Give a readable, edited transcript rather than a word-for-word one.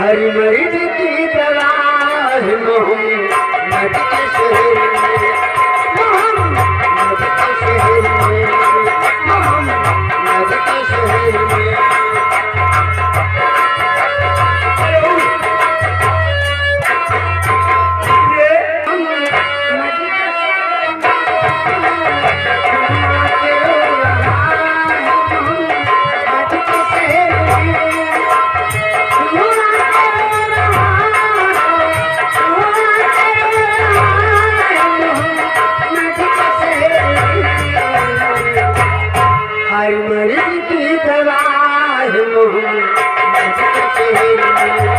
हर मर्द की दवा है मोहम्मद के शहर में, मोहम्मद के शहर में, मोहम्मद के शहर में। हर मर्द की दवा है मोहम्मद के शहर में।